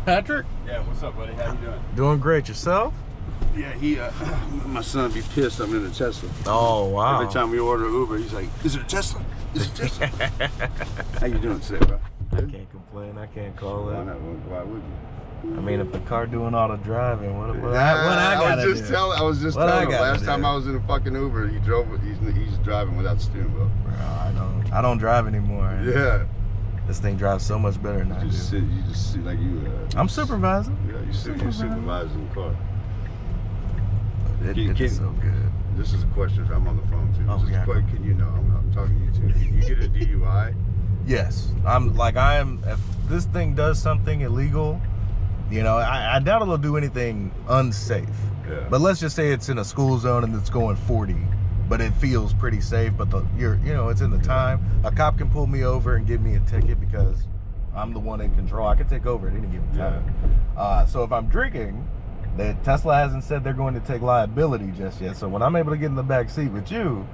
Patrick? Yeah, what's up, buddy? How you doing? Doing great. Yourself? Yeah, my son be pissed I'm in a Tesla. Oh, wow. Every time we order Uber, he's like, is it a Tesla? Is it a Tesla? How you doing today, bro? I can't complain. I can't call it. Why would you? I mean, if the car doing all the driving, what I gotta do? I was just telling him last time I was in a fucking Uber, he's driving without steering wheel. Bro, I don't drive anymore. Yeah. This thing drives so much better than I do. You just sit like you. I'm supervising. Yeah, you're supervising the car. It's so good. This is a question. I'm on the phone too. Oh, yeah. Can you know? I'm talking to you too. Can you get a DUI? Yes. If this thing does something illegal, you know, I doubt it'll do anything unsafe. Yeah. But let's just say it's in a school zone and it's going 40, but it feels pretty safe. But it's in the time. A cop can pull me over and give me a ticket because I'm the one in control. I can take over at any given time. Yeah. So if I'm drinking, Tesla hasn't said they're going to take liability just yet. So when I'm able to get in the back seat with you,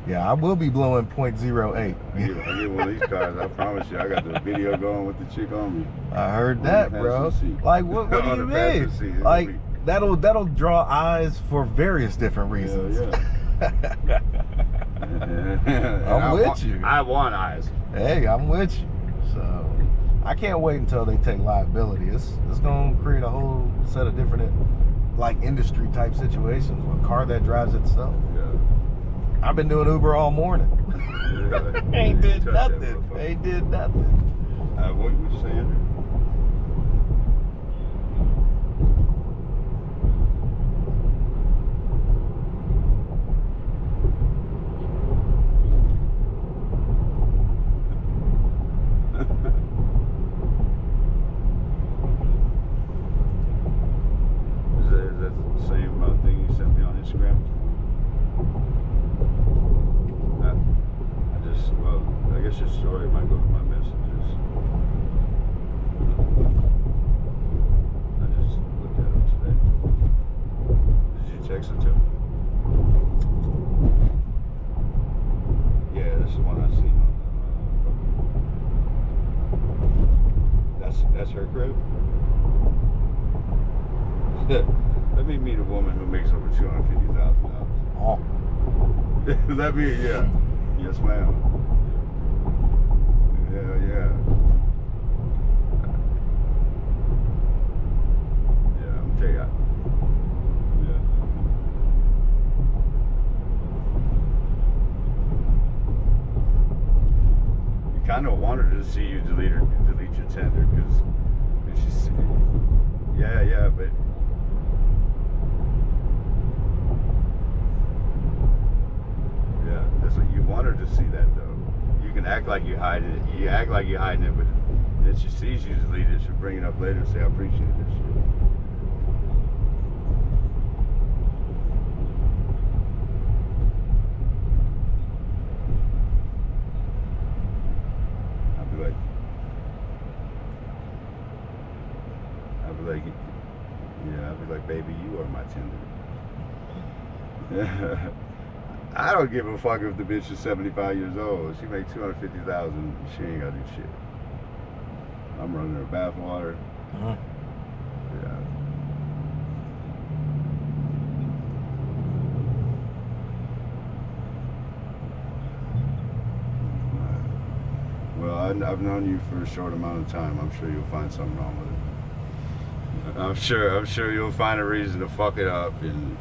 I will be blowing 0.08. I get one of these cars. I promise you. I got the video going with the chick on me. I heard that, bro. Like, what do you mean? Like, that'll draw eyes for various different reasons. Yeah. I'm with you. I want eyes. Hey, I'm with you. So I can't wait until they take liability. It's gonna create a whole set of different industry type situations. A car that drives itself. Yeah. I've been doing Uber all morning. Ain't did nothing. What were you saying? Your story might go to my messages. I just looked at it today. Did you text it to me? Yeah, that's the one I seen on that's her crib? Let me meet a woman who makes over $250,000. Oh. Does that mean, yeah? Yes, ma'am. Yeah, I'm tell you. Yeah. You kind of want her to see you delete your Tinder because she's. Yeah, but. Yeah, that's what you want her to see that though. You can act like you're hiding it. You act like you're hiding it, but then she sees you delete it. She'll bring it up later and say, I appreciate this shit. I'll be like, baby, you are my Tinder. I don't give a fuck if the bitch is 75 years old. She makes $250,000. She ain't gotta do shit. I'm running her bath water. Mm-hmm. Yeah. Well, I've known you for a short amount of time. I'm sure you'll find something wrong with it. I'm sure you'll find a reason to fuck it up, and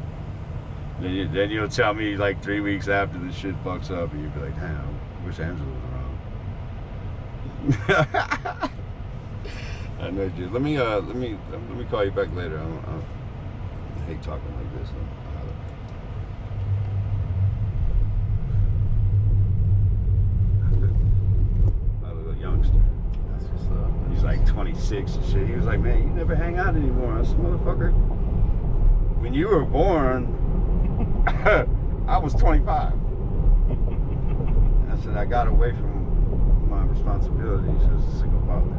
then you'll tell me like 3 weeks after the shit fucks up, and you'll be like, damn, I wish Angela was around. I know, dude. Let me call you back later. I hate talking like this. My little youngster. That's what's up. He's like 26 and shit. He was like, man, you never hang out anymore. I said, motherfucker, when you were born, I was 25. I said, I got away from my responsibilities as a single father.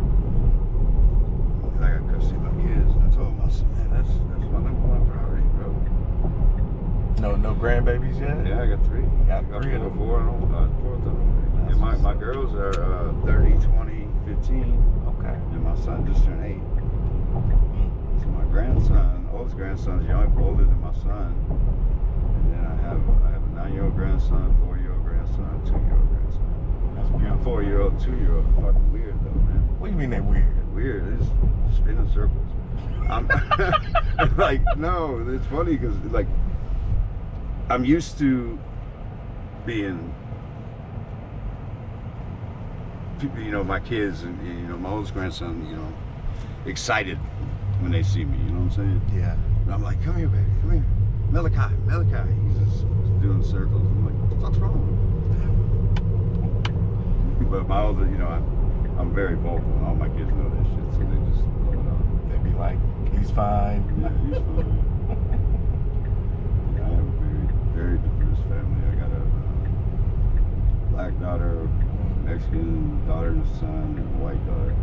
I got to see my kids. And I told him, I said, man, that's my #1 priority, bro. No grandbabies yet? Yeah, I got 3. I got 3 of them. 4 of them. And my girls are 30, 20, 15. Okay. And my son just turned 8. So my grandson, oldest grandson, is older than my son. And then I have a 9-year-old grandson, 4-year-old grandson, 2-year-old grandson. That's beautiful. 4-year-old, 2-year-old, fucking weird though, man. What do you mean they weird? Weird. They just spin in circles. I'm like, no, it's funny because like I'm used to being, you know, my kids and, you know, my oldest grandson, you know, excited when they see me, you know what I'm saying? Yeah. And I'm like, come here, baby, come here. Malachi. He's just doing circles. I'm like, what the fuck's wrong with him? But my older, you know, I'm very vocal, and all my kids know that shit, so they just blow it up. They be like, he's fine. Yeah, he's fine. Yeah, I have a very, very diverse family. I got a black daughter, Mexican daughter and son, and a white daughter.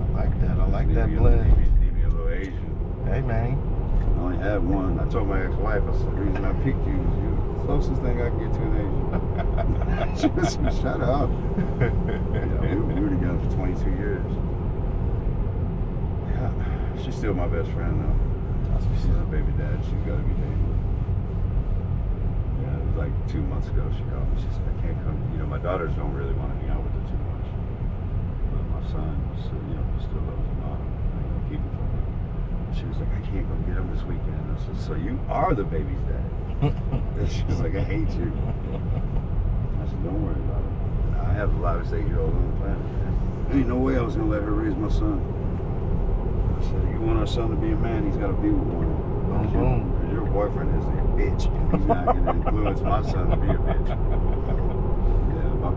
I like that. I like that Maybe blend. maybe a little Asian. Hey, man. I only had one. I told my ex-wife, I said, the reason I picked you is you're the closest thing I can get to an Asian. She was like, shut up. Yeah, we were together for 22 years. Yeah, she's still my best friend though. She's a baby dad. She's got to be dating. Yeah, it was like 2 months ago she called me. She said, I can't come. You know, my daughters don't really want to hang out with her too much. But my son, you know, still loves her mom. I'm going to keep it from her. She was like, I can't go get him this weekend. I said, so you are the baby's dad. And she was like, I hate you. I said, don't worry about it. I have the loudest 8-year-old on the planet, man. There ain't no way I was going to let her raise my son. I said, you want our son to be a man, he's got to be with one. Because your boyfriend is a bitch, and he's not going to influence my son to be a bitch. Yeah, about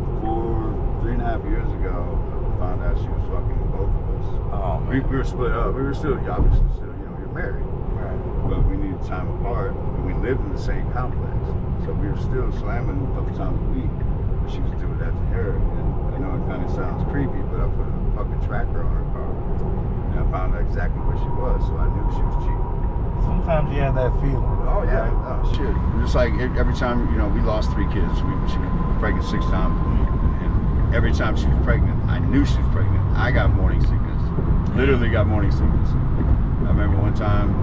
3.5 years ago, I found out she was fucking both of us. Oh, We were split up. We were still, obviously still, you know, you're married. Right. But we needed time apart, and we lived in the same complex. So we were still slamming a couple times a week. But she was doing that to her. And I know it kind of sounds creepy, but I put a fucking tracker on her car. And I found out exactly where she was, so I knew she was cheating. Sometimes you have that feeling. Oh, yeah. Oh, shit. Just like every time, you know, we lost 3 kids. She was pregnant 6 times. And every time she was pregnant, I knew she was pregnant. I got morning sickness. Literally got morning sickness. I remember one time,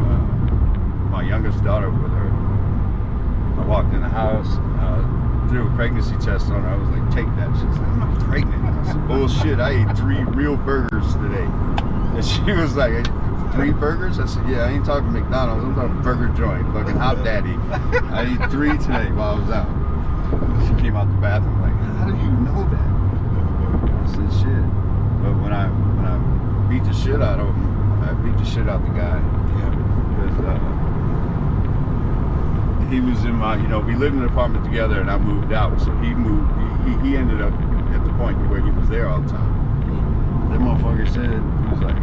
my youngest daughter with her, I walked in the house, threw a pregnancy test on her. I was like, take that. She was like, I'm not pregnant. I said, bullshit, I ate 3 real burgers today. And she was like, 3 burgers? I said, yeah, I ain't talking McDonald's, I'm talking burger joint, fucking Hot Daddy. I ate 3 today while I was out. She came out the bathroom like, how do you know that? I said, shit. But when I beat the shit out of him, I beat the shit out the guy. Yeah. Because he was in my, you know, we lived in an apartment together and I moved out. So he moved, he ended up at the point where he was there all the time. That motherfucker said, he was like,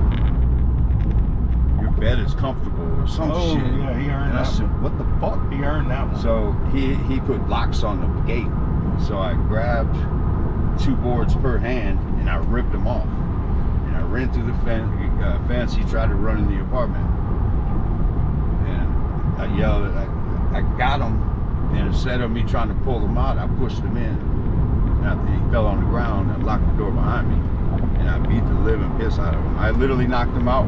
your bed is comfortable or some shit. Yeah, he earned and that. I said, what the fuck? He earned that one. So he put locks on the gate. So I grabbed 2 boards per hand and I ripped them off. And I ran through the fence. He tried to run in the apartment. And I yelled, I got him. And instead of me trying to pull him out, I pushed him in. And after he fell on the ground, I locked the door behind me. And I beat the living piss out of him. I literally knocked him out,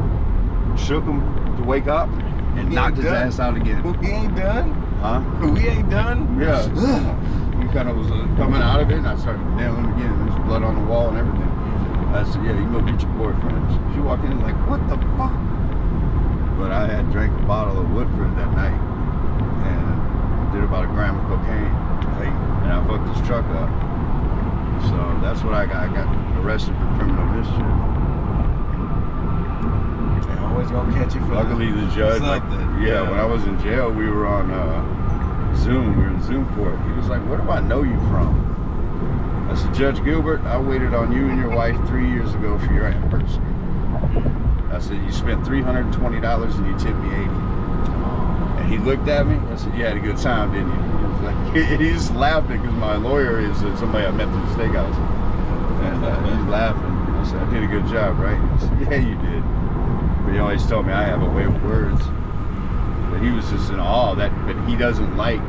shook him to wake up, and knocked his ass out again. He ain't done? Huh? We ain't done? Yeah. He kind of was coming out of it, and I started nailing him again. There's blood on the wall and everything. I said, yeah, you go get your boyfriend. She walked in like, what the fuck? But I had drank a bottle of Woodford that night, and did about 1 gram of cocaine. And I fucked his truck up. So that's what I got. I got arrested for criminal mischief. They always gonna catch you for Luckily, the judge, yeah, when I was in jail, we were on Zoom. We were in Zoom court. He was like, where do I know you from? I said, Judge Gilbert, I waited on you and your wife 3 years ago for your anniversary. I said, you spent $320 and you tipped me $80. And he looked at me. I said, you had a good time, didn't you? He was like, he's laughing because my lawyer is somebody I met through the steakhouse. And he's laughing. I said, I did a good job, right? He said, yeah, you did. But he always told me I have a way with words. But he was just in awe that, but he doesn't like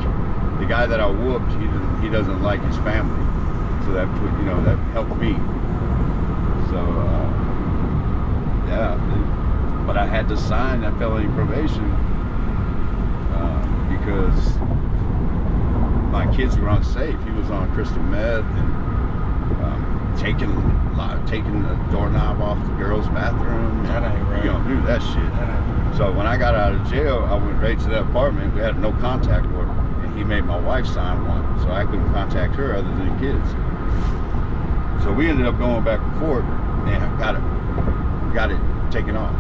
the guy that I whooped. He doesn't like his family. So that put, you know, that helped me. So yeah, But I had to sign that felony probation because my kids were unsafe. He was on crystal meth and taking the doorknob off the girls' bathroom. That ain't right. You don't do that shit. That ain't right. So when I got out of jail, I went right to that apartment. We had a no contact order, and he made my wife sign one, so I couldn't contact her other than kids. So we ended up going back and forth, and got it taken off.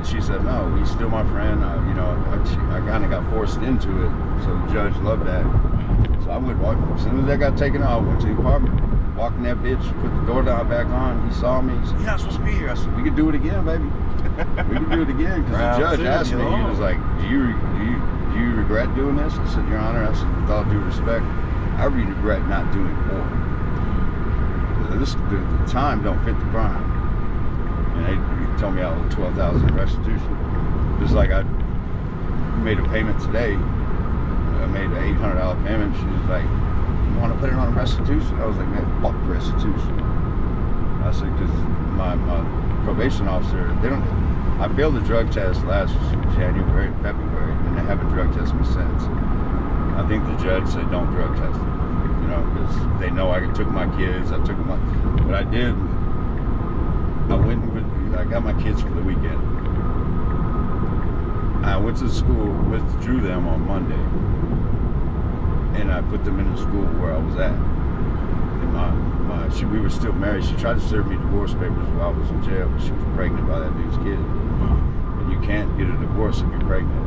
She said no, he's still my friend. I kind of got forced into it, so the judge loved that. So I went, as soon as I got taken off, I went to the apartment, walked in that bitch, put the door down back on. He saw me. He said, "You're not supposed to be here." I said, "We could do it again, baby. We can do it again." Because the judge asked me, he was like, "Do you regret doing this?" I said, "Your Honor," I said, "with all due respect, I regret not doing more. The time don't fit the crime." And they told me I owe $12,000 restitution. Just like I made a payment today. I made an $800 payment. She was like, "You want to put it on restitution?" I was like, "Man, fuck restitution." I said, because my probation officer, I failed the drug test last January, February, and they haven't drug tested me since. I think the judge said don't drug test me, because they know I took my kids. What I did, I got my kids for the weekend. I went to the school, withdrew them on Monday, and I put them in the school where I was at. And we were still married. She tried to serve me divorce papers while I was in jail, but she was pregnant by that dude's kid. And you can't get a divorce if you're pregnant.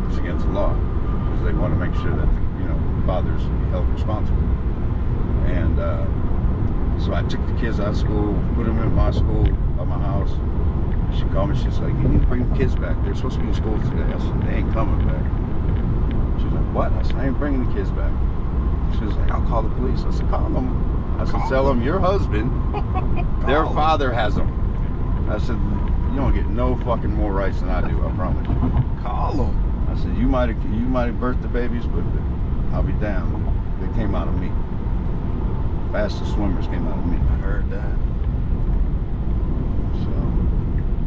It's against the law, because they want to make sure that the father's held responsible. And so I took the kids out of school, put them in my school, at my house. She called me, she's like, "You need to bring the kids back. They're supposed to be in school today." I said, "They ain't coming back." She was like, "What?" I said, "I ain't bringing the kids back." She was like, "I'll call the police." I said, "Call them." I said, "Tell them your husband, their father has them." I said, "You don't get no fucking more rights than I do, I promise you." Call them. I said, you might have birthed the babies, but I'll be damned. They came out of me. Fastest swimmers came out of me. I heard that. So,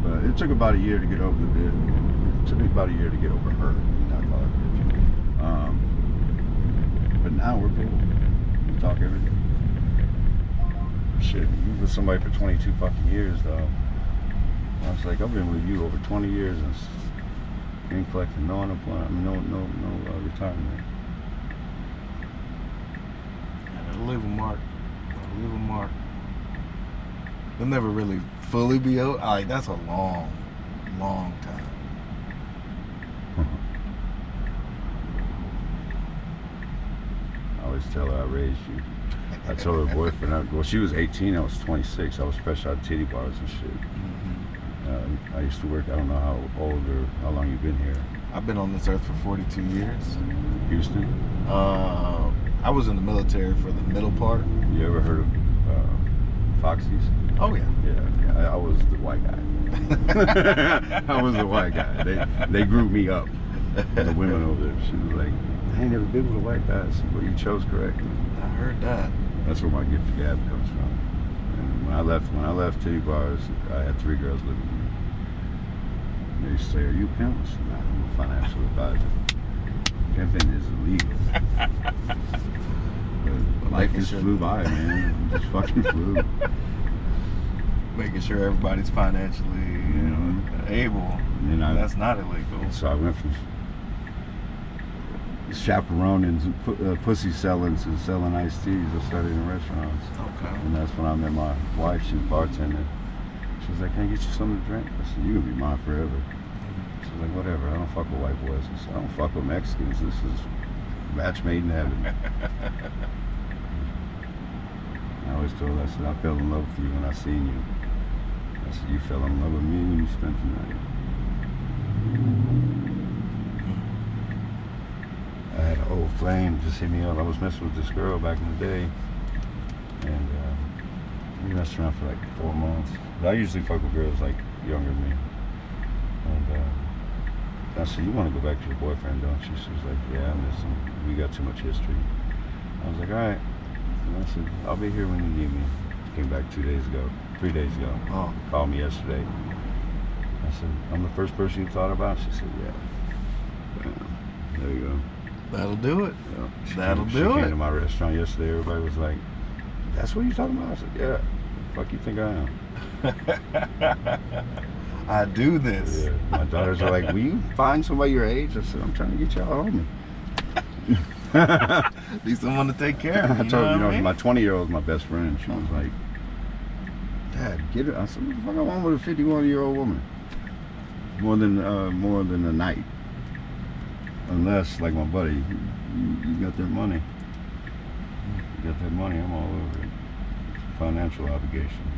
but it took about a year to get over it. It took me about a year to get over her. Not call it bitch. But now we're cool. We talk every day. Shit, you with somebody for 22 fucking years, though. I was like, I've been with you over 20 years and ain't collecting no unemployment, no retirement. And it'll leave a mark. They'll never really fully be out. Like, that's a long, long time. I always tell her I raised you. I told her boyfriend, she was 18, I was 26. I was fresh out of titty bars and shit. I used to work, I don't know how old or how long you've been here. I've been on this earth for 42 years. Houston? I was in the military for the middle part. You ever heard of Foxies? Oh, yeah. Yeah, I was the white guy. I was the white guy. They grew me up. The women over there, she was like, "I ain't never been with a white guy." I said, "Well, you chose correctly." I heard that. That's where my gift of gab comes from. And when I left titty bars, I had 3 girls living with me. And they used to say, "Are you a pimp?" I said, "Nah, I'm a financial advisor. Pimping is illegal." But life just flew by, man. It just fucking flew. Making sure everybody's financially, able. And that's not illegal. So I went from chaperoning, pussy selling to selling iced teas. I started in restaurants. Okay. And that's when I met my wife. She was bartender. She was like, "Can I get you something to drink?" I said, "You gonna be mine forever." She was like, "Whatever. I don't fuck with white boys." I said, "I don't fuck with Mexicans. This is match made in heaven." I always told her, I said, "I fell in love with you when I seen you." I said, "You fell in love with me when you spent the night." I had an old flame just hit me up. I was messing with this girl back in the day, and we messed around for like 4 months. But I usually fuck with girls like younger than me. And I said, "You want to go back to your boyfriend, don't you?" She was like, "Yeah, I miss him. We got too much history." I was like, "All right." And I said, "I'll be here when you need me." Came back 3 days ago. Oh. Called me yesterday. said, I'm the first person you thought about? She said, yeah. There you go. That'll do it. Yeah. That'll She do came it. to my restaurant yesterday. Everybody was like, that's what you talking about? I said, yeah. Fuck you think I am? I do this. Yeah. My daughters are like, will you find somebody your age? I said, I'm trying to get y'all home. Need someone to take care of me. I told what I mean? my 20-year-old is my best friend. She was like, Dad, get it. I said, what the fuck I want with a 51-year-old woman? More than a night. Unless, like my buddy, you got that money. You got that money, I'm all over it. Financial obligation.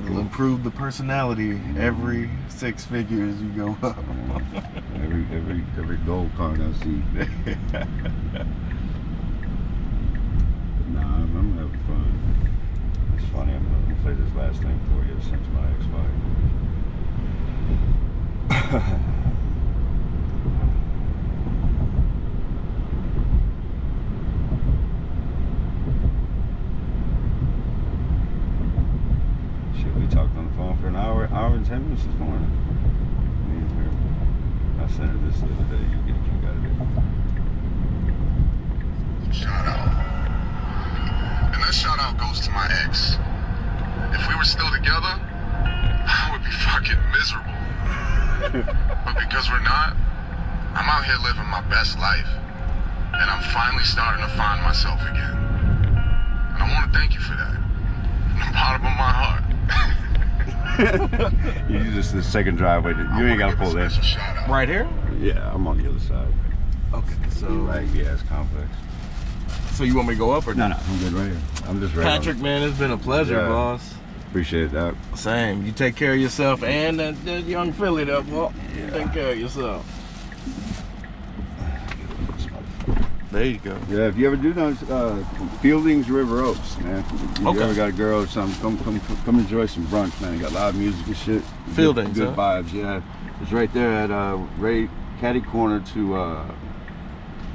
It'll improve the personality every 6 figures you go up. Every gold card I see. Nah, I'm having fun. It's funny, I'm gonna play this last thing for you since my expired. Shit, we talked on the phone for an hour and 10 minutes this morning. Me and her. I sent her this the other day. You got it. Shout out. And that shout out goes to my ex. If we were still together, I would be fucking miserable. But because we're not, I'm out here living my best life. And I'm finally starting to find myself again. And I want to thank you for that. From the bottom of my heart. You just the second driveway. You ain't gotta pull this. Right here? Yeah, I'm on the other side. Okay, so Right, yeah, it's complex. so you want me to go up or No, I'm good right here. I'm just ready. Patrick, man, it's been a pleasure, Yeah. boss. Appreciate that. Same. You take care of yourself and that young filly there, boy. Yeah. Take care of yourself. There you go. Yeah, if you ever do those Fieldings River Oaks, man. If you Okay. ever got a girl or something, come enjoy some brunch, man. Got live music and shit. Fieldings, good huh? vibes, yeah. It's right there at right catty corner to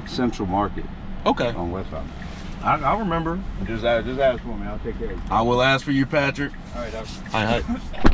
Central Market Okay. on Westheimer. I remember. Just ask for me. I'll take care of you. I will ask for you, Patrick. All right, Hi.